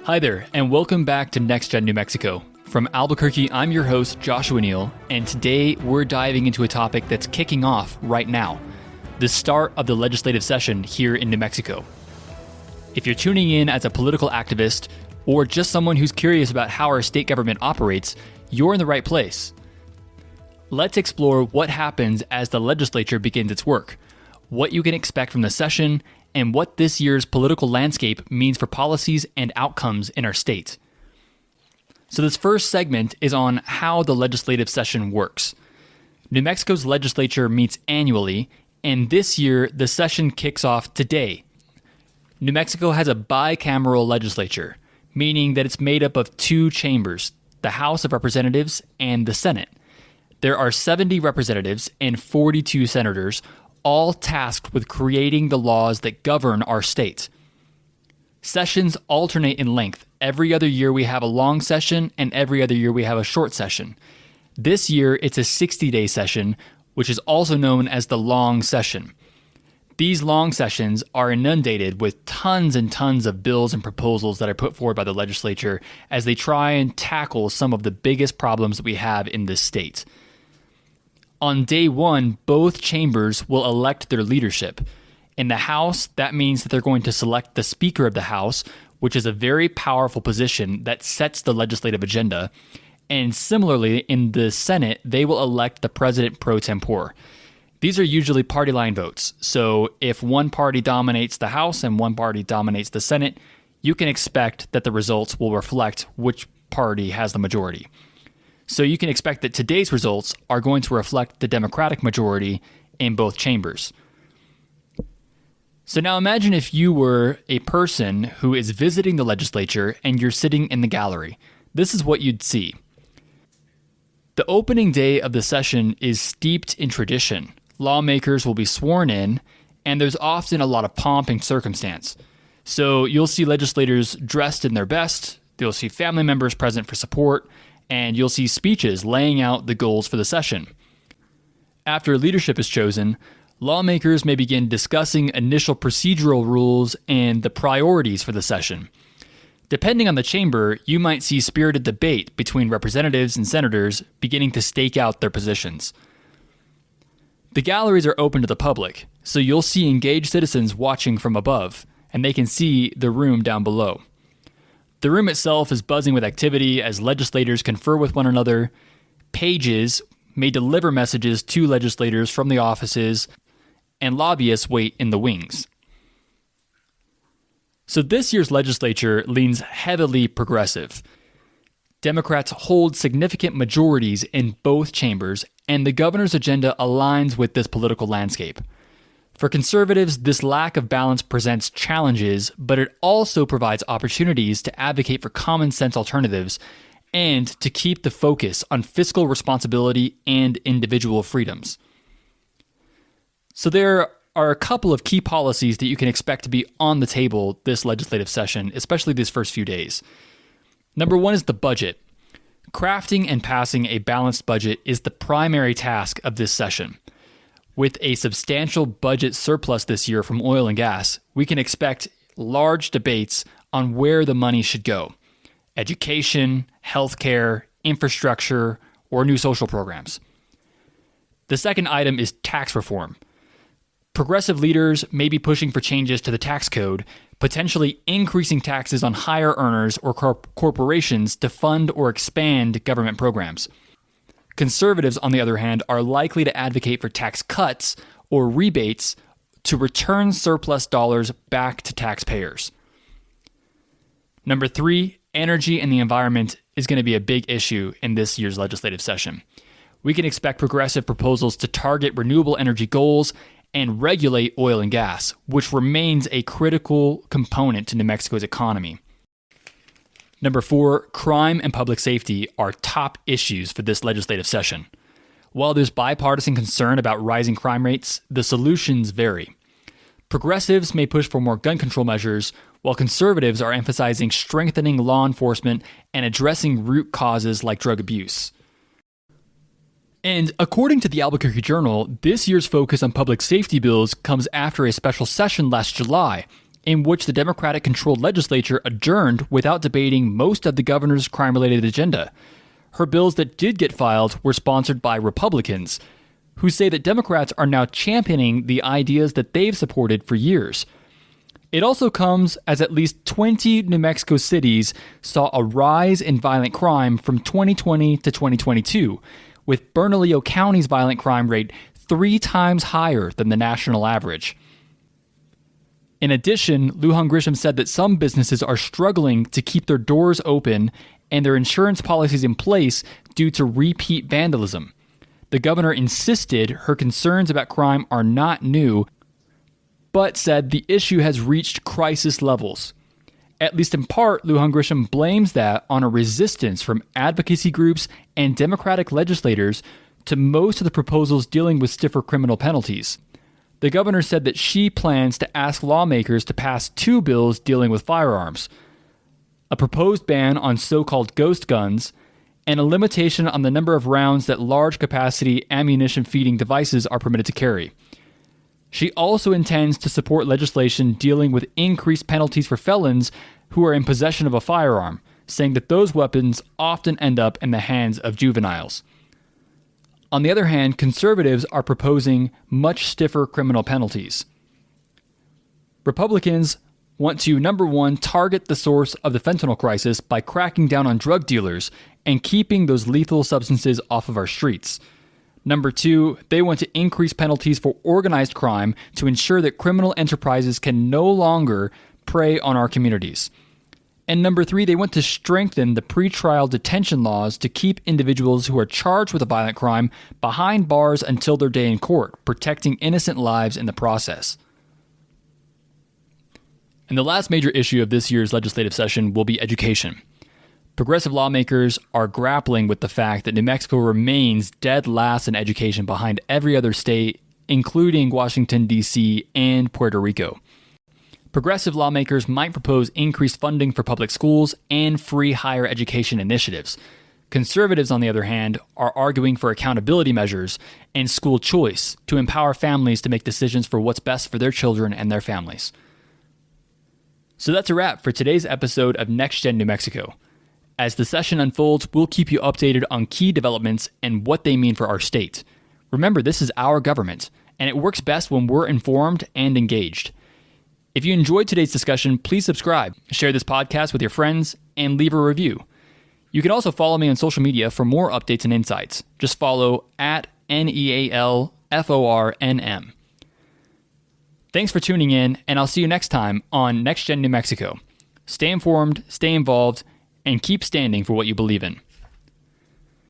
Hi there, and welcome back to Next Gen New Mexico. From Albuquerque, I'm your host, Joshua Neal, and today we're diving into a topic that's kicking off right now, the start of the legislative session here in New Mexico. If you're tuning in as a political activist or just someone who's curious about how our state government operates, you're in the right place. Let's explore what happens as the legislature begins its work, what you can expect from the session, and what this year's political landscape means for policies and outcomes in our state. So this first segment is on how the legislative session works. New Mexico's legislature meets annually, and this year the session kicks off today. New Mexico has a bicameral legislature, meaning that it's made up of two chambers, the House of Representatives and the Senate. There are 70 representatives and 42 senators, all tasked with creating the laws that govern our state. Sessions alternate in length. Every other year we have a long session, and every other year we have a short session. This year it's a 60-day session, which is also known as the long session. These long sessions are inundated with tons and tons of bills and proposals that are put forward by the legislature as they try and tackle some of the biggest problems that we have in this state. On day one, both chambers will elect their leadership. In the House, that means that they're going to select the Speaker of the House, which is a very powerful position that sets the legislative agenda. And similarly, in the Senate, they will elect the President pro tempore. These are usually party line votes. So if one party dominates the House and one party dominates the Senate, you can expect that the results will reflect which party has the majority. So you can expect that today's results are going to reflect the Democratic majority in both chambers. So now imagine if you were a person who is visiting the legislature and you're sitting in the gallery. This is what you'd see. The opening day of the session is steeped in tradition. Lawmakers will be sworn in, and there's often a lot of pomp and circumstance. So you'll see legislators dressed in their best, you'll see family members present for support, and you'll see speeches laying out the goals for the session. After leadership is chosen, lawmakers may begin discussing initial procedural rules and the priorities for the session. Depending on the chamber, you might see spirited debate between representatives and senators beginning to stake out their positions. The galleries are open to the public, so you'll see engaged citizens watching from above, and they can see the room down below. The room itself is buzzing with activity as legislators confer with one another. Pages may deliver messages to legislators from the offices, and lobbyists wait in the wings. So this year's legislature leans heavily progressive. Democrats hold significant majorities in both chambers, and the governor's agenda aligns with this political landscape. For conservatives, this lack of balance presents challenges, but it also provides opportunities to advocate for common sense alternatives and to keep the focus on fiscal responsibility and individual freedoms. So there are a couple of key policies that you can expect to be on the table this legislative session, especially these first few days. Number one is the budget. Crafting and passing a balanced budget is the primary task of this session. With a substantial budget surplus this year from oil and gas, we can expect large debates on where the money should go: education, healthcare, infrastructure, or new social programs. The second item is tax reform. Progressive leaders may be pushing for changes to the tax code, potentially increasing taxes on higher earners or corporations to fund or expand government programs. Conservatives, on the other hand, are likely to advocate for tax cuts or rebates to return surplus dollars back to taxpayers. Number three, energy and the environment is going to be a big issue in this year's legislative session. We can expect progressive proposals to target renewable energy goals and regulate oil and gas, which remains a critical component to New Mexico's economy. Number four, crime and public safety are top issues for this legislative session. While there's bipartisan concern about rising crime rates, the solutions vary. Progressives may push for more gun control measures, while conservatives are emphasizing strengthening law enforcement and addressing root causes like drug abuse. And according to the Albuquerque Journal, this year's focus on public safety bills comes after a special session last July, in which the Democratic-controlled legislature adjourned without debating most of the governor's crime-related agenda. Her bills that did get filed were sponsored by Republicans, who say that Democrats are now championing the ideas that they've supported for years. It also comes as at least 20 New Mexico cities saw a rise in violent crime from 2020 to 2022, with Bernalillo County's violent crime rate 3 times higher than the national average. In addition, Lujan Grisham said that some businesses are struggling to keep their doors open and their insurance policies in place due to repeat vandalism. The governor insisted her concerns about crime are not new, but said the issue has reached crisis levels. At least in part, Lujan Grisham blames that on a resistance from advocacy groups and Democratic legislators to most of the proposals dealing with stiffer criminal penalties. The governor said that she plans to ask lawmakers to pass 2 bills dealing with firearms: a proposed ban on so-called ghost guns, and a limitation on the number of rounds that large-capacity ammunition-feeding devices are permitted to carry. She also intends to support legislation dealing with increased penalties for felons who are in possession of a firearm, saying that those weapons often end up in the hands of juveniles. On the other hand, conservatives are proposing much stiffer criminal penalties. Republicans want to, number one, target the source of the fentanyl crisis by cracking down on drug dealers and keeping those lethal substances off of our streets. Number two, they want to increase penalties for organized crime to ensure that criminal enterprises can no longer prey on our communities. And number three, they want to strengthen the pretrial detention laws to keep individuals who are charged with a violent crime behind bars until their day in court, protecting innocent lives in the process. And the last major issue of this year's legislative session will be education. Progressive lawmakers are grappling with the fact that New Mexico remains dead last in education behind every other state, including Washington, D.C. and Puerto Rico. Progressive lawmakers might propose increased funding for public schools and free higher education initiatives. Conservatives, on the other hand, are arguing for accountability measures and school choice to empower families to make decisions for what's best for their children and their families. So that's a wrap for today's episode of Next Gen New Mexico. As the session unfolds, we'll keep you updated on key developments and what they mean for our state. Remember, this is our government, and it works best when we're informed and engaged. If you enjoyed today's discussion, please subscribe, share this podcast with your friends, and leave a review. You can also follow me on social media for more updates and insights. Just follow @NEALFORNM. Thanks for tuning in, and I'll see you next time on Next Gen New Mexico. Stay informed, stay involved, and keep standing for what you believe in.